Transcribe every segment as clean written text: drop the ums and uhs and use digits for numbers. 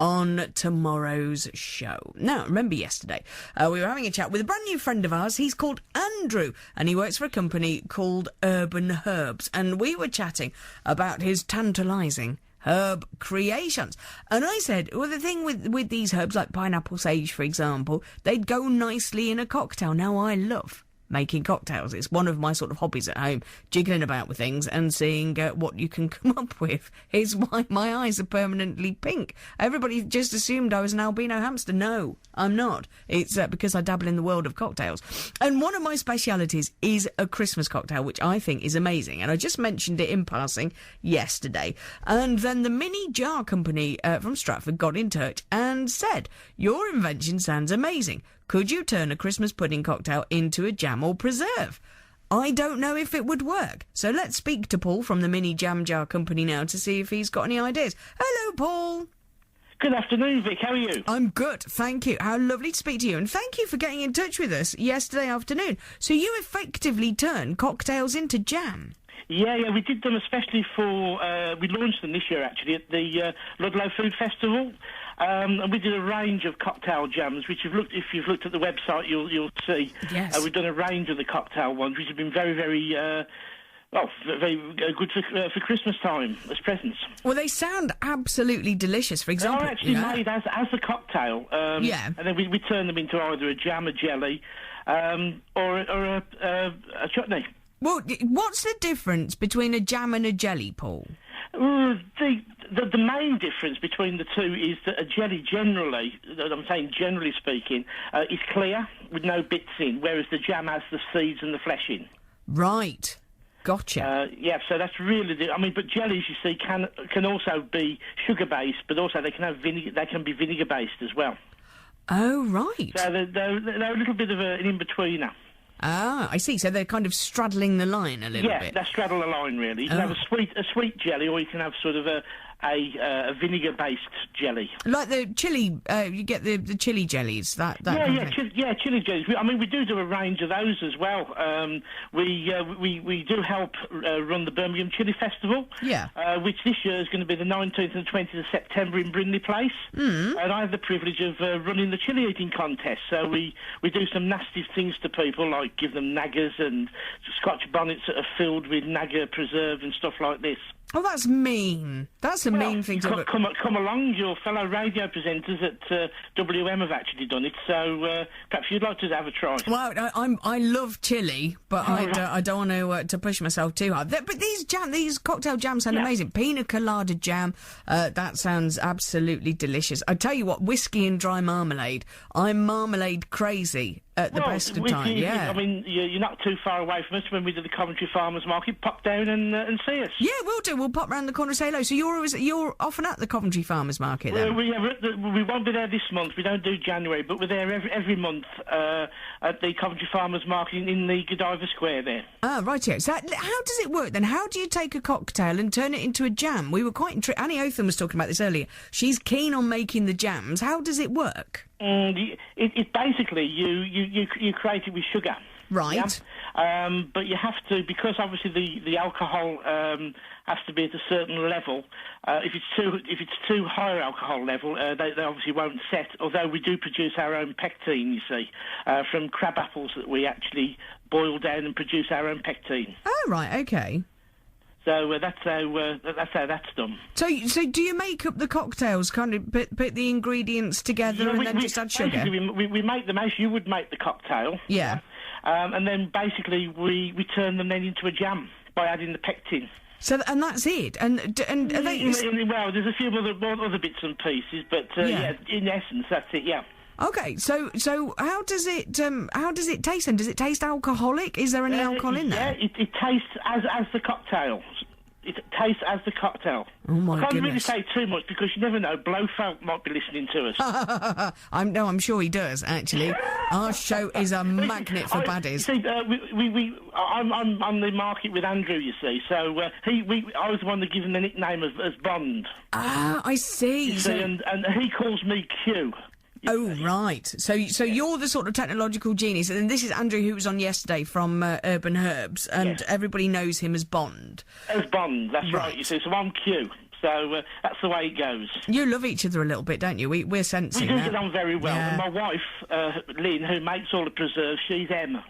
on tomorrow's show. Now, remember yesterday, we were having a chat with a brand new friend of ours. He's called Andrew, and he works for a company called Urban Herbs, and we were chatting about his tantalising herb creations. And I said, well, the thing with these herbs, like pineapple sage, for example, they'd go nicely in a cocktail. Now, I love making cocktails. It's one of my sort of hobbies at home, jiggling about with things and seeing what you can come up with. Is why my eyes are permanently pink. Everybody just assumed I was an albino hamster. No, I'm not. It's because I dabble in the world of cocktails. And one of my specialities is a Christmas cocktail, which I think is amazing. And I just mentioned it in passing yesterday. And then the Mini Jar Company from Stratford got in touch and said, your invention sounds amazing. Could you turn a Christmas pudding cocktail into a jam or preserve? I don't know if it would work. So let's speak to Paul from the Mini Jam Jar Company now to see if he's got any ideas. Hello, Paul. Good afternoon, Vic. How are you? I'm good, thank you. How lovely to speak to you. And thank you for getting in touch with us yesterday afternoon. So you effectively turn cocktails into jam? Yeah, we did them especially for... we launched them this year, actually, at the Ludlow Food Festival. And we did a range of cocktail jams, which if you've looked at the website, you'll see. Yes. We've done a range of the cocktail ones, which have been very, very... very good for Christmas time as presents. Well, they sound absolutely delicious. For example, they are actually made as a cocktail. And then we turn them into either a jam, a jelly, or a chutney. Well, what's the difference between a jam and a jelly, Paul? The main difference between the two is that a jelly generally speaking, is clear with no bits in, whereas the jam has the seeds and the flesh in. Right. Gotcha. So that's really but jellies, you see, can also be sugar-based, but also they can be vinegar-based as well. Oh, right. So they're a little bit of an in-betweener. Ah, I see. So they're kind of straddling the line a little bit. Yeah, they straddle the line, really. You can have a sweet jelly, or you can have sort of a vinegar-based jelly. Like the chili, you get the chili jellies. Chili jellies. We do a range of those as well. We do help run the Birmingham Chili Festival. Yeah. Which this year is going to be the 19th and 20th of September in Brindley Place. Mm. And I have the privilege of running the chili eating contest. So we do some nasty things to people, like give them naggers and Scotch bonnets that are filled with nagger preserve and stuff like this. Oh, that's mean. That's a mean thing to... Come along. Your fellow radio presenters at WM have actually done it, so perhaps you'd like to have a try. Well, I love chili, but I don't want to push myself too hard. But these cocktail jams sound amazing. Pina colada jam, that sounds absolutely delicious. I tell you what, whiskey and dry marmalade. I'm marmalade crazy at the best of time. You're not too far away from us. When we did the Coventry Farmers Market, pop down and see us. Yeah, we'll do. We'll pop round the corner and say hello. So you're often at the Coventry Farmers Market then? We won't be there this month. We don't do January, but we're there every month at the Coventry Farmers Market in the Godiva Square there. Ah, right here. So how does it work then? How do you take a cocktail and turn it into a jam? We were quite intrigued. Annie Otham was talking about this earlier. She's keen on making the jams. How does it work? It basically you create it with sugar. Right. Yeah? But you have to, because obviously the alcohol has to be at a certain level. If it's too high alcohol level, they obviously won't set. Although we do produce our own pectin, you see, from crab apples that we actually boil down and produce our own pectin. Oh, right. Okay. So that's how that's done. So do you make up the cocktails, kind of put the ingredients together and then just add sugar? We make them as you would make the cocktail. Yeah. And then basically we turn them then into a jam by adding the pectin. So and that's it. And are they... Well, there's a few other bits and pieces, but in essence that's it. Yeah. Okay, so how does it taste then? Does it taste alcoholic? Is there any alcohol in there? Yeah, it tastes as the cocktail. It tastes as the cocktail. Oh my goodness! I can't really say too much because you never know. Blofeld might be listening to us. I'm sure he does. Actually, our show is a magnet for baddies. See, I'm on the market with Andrew. You see, so I was the one that gave him the nickname as Bond. Ah, I see. You see, and he calls me Q. Oh, right. So you're the sort of technological genius. And this is Andrew, who was on yesterday from Urban Herbs, and everybody knows him as Bond. As Bond, that's right. You see, so I'm Q. So that's the way it goes. You love each other a little bit, don't you? We're sensing We do that. get on very well. Yeah. And my wife, Lynn, who makes all the preserves, she's Emma.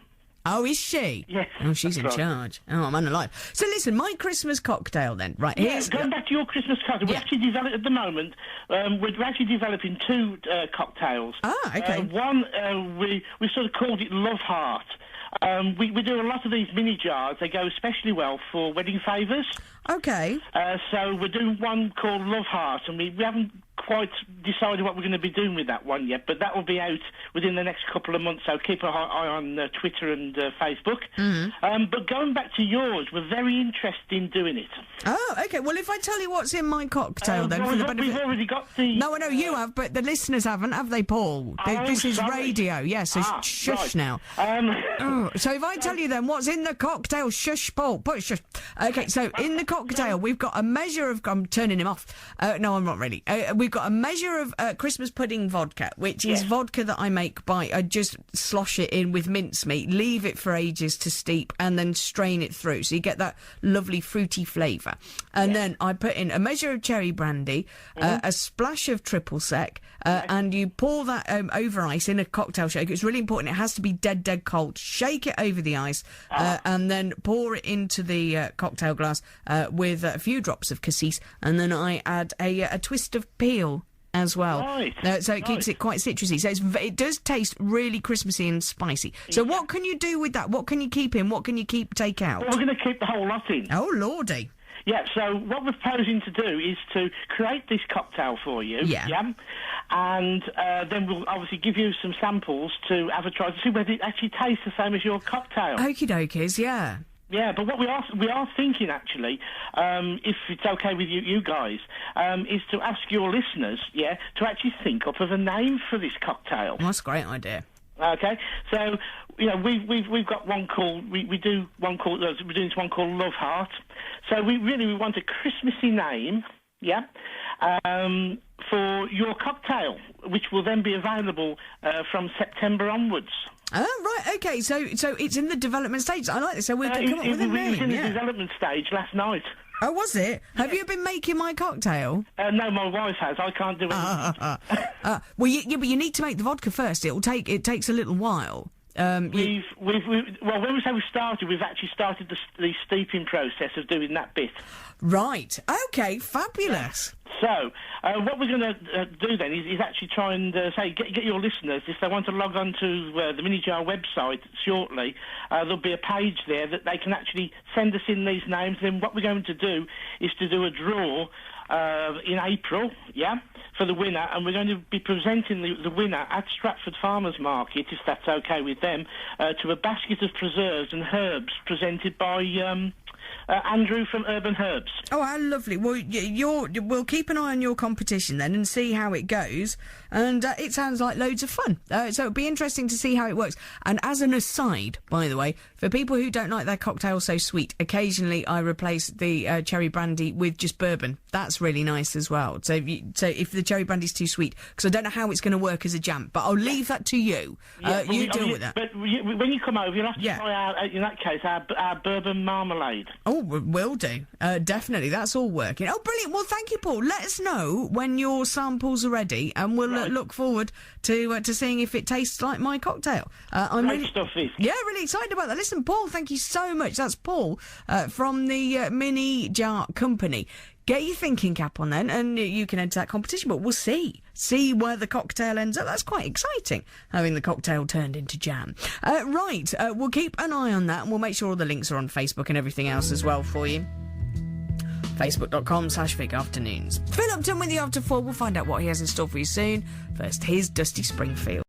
Oh, is she? Yes. Oh, she's in that's right. charge. Oh, I'm unalive. So listen, my Christmas cocktail then. Right, Yeah, here's... going back to your Christmas cocktail, we're actually developing at the moment. We're actually developing two cocktails. Ah, okay. One we sort of called it Love Heart. We do a lot of these mini jars. They go especially well for wedding favours. Okay. So we're doing one called Love Heart, and we haven't quite decided what we're going to be doing with that one yet, but that will be out within the next couple of months, so keep an eye on Twitter and Facebook. Mm-hmm. But going back to yours, we're very interested in doing it. Oh, okay. Well, if I tell you what's in my cocktail, then for the benefit... We've already got the... No, I know you have, but the listeners haven't, have they, Paul? This is sorry. radio, yes, so shush right. now. So if I tell you then what's in the cocktail, shush, Paul, put shush. Okay, so in the cocktail, we've got a measure of... I'm turning him off. No, I'm not really. We've got a measure of Christmas pudding vodka, which is vodka that I make by... I just slosh it in with mincemeat, leave it for ages to steep, and then strain it through. So you get that lovely fruity flavour. And then I put in a measure of cherry brandy, a splash of triple sec, and you pour that over ice in a cocktail shaker. It's really important. It has to be dead cold. Shake it over the ice, and then pour it into the cocktail glass with a few drops of cassis, and then I add a twist of peel as well. Right. So it keeps it quite citrusy. So it does taste really Christmassy and spicy. So what can you do with that? What can you keep in? What can you take out? Well, we're going to keep the whole lot in. Oh, lordy. Yeah, so what we're proposing to do is to create this cocktail for you. Yeah. And then we'll obviously give you some samples to have a try to see whether it actually tastes the same as your cocktail. Okie dokies, yeah. Yeah, but what we are thinking actually, if it's okay with you guys, is to ask your listeners, to actually think up of a name for this cocktail. Well, that's a great idea. Okay, so we've got one called we're doing this one called Love Heart. So we want a Christmassy name, for your cocktail, which will then be available from September onwards. Oh, right, okay, so it's in the development stage. I like this, so we can come up with a name. It was in the development stage last night. Oh, was it? Have you been making my cocktail? No, my wife has. I can't do it. But you need to make the vodka first. It takes a little while. When we say we started, we've actually started the steeping process of doing that bit. Right. Okay. Fabulous. So, what we're going to do then is actually try and get your listeners, if they want to log on to the Mini Jar website shortly, there'll be a page there that they can actually send us in these names. Then what we're going to do is to do a draw in April, for the winner, and we're going to be presenting the winner at Stratford Farmers Market, if that's okay with them, to a basket of preserves and herbs presented by Andrew from Urban Herbs. Oh, how lovely. Well, we'll keep an eye on your competition then and see how it goes. And it sounds like loads of fun. So it'll be interesting to see how it works. And as an aside, by the way, for people who don't like their cocktail so sweet, occasionally I replace the cherry brandy with just bourbon. That's really nice as well. So if the cherry brandy's too sweet, because I don't know how it's going to work as a jam, but I'll leave that to you. You deal with that. But when you come over, you'll have to try in that case, our bourbon marmalade. Oh, will do. Definitely. That's all working. Oh, brilliant. Well, thank you, Paul. Let us know when your samples are ready, and we'll look forward to seeing if it tastes like my cocktail. I'm Great stuff, Viv. Yeah, really excited about that. Listen, Paul, thank you so much. That's Paul from the Mini Jar Company. Get your thinking cap on then, and you can enter that competition, but we'll see where the cocktail ends up. That's quite exciting, having the cocktail turned into jam. Right, we'll keep an eye on that, and we'll make sure all the links are on Facebook and everything else as well for you. Facebook.com/Vic Afternoons. Phil Upton with you after 4. We'll find out what he has in store for you soon. First, here's Dusty Springfield.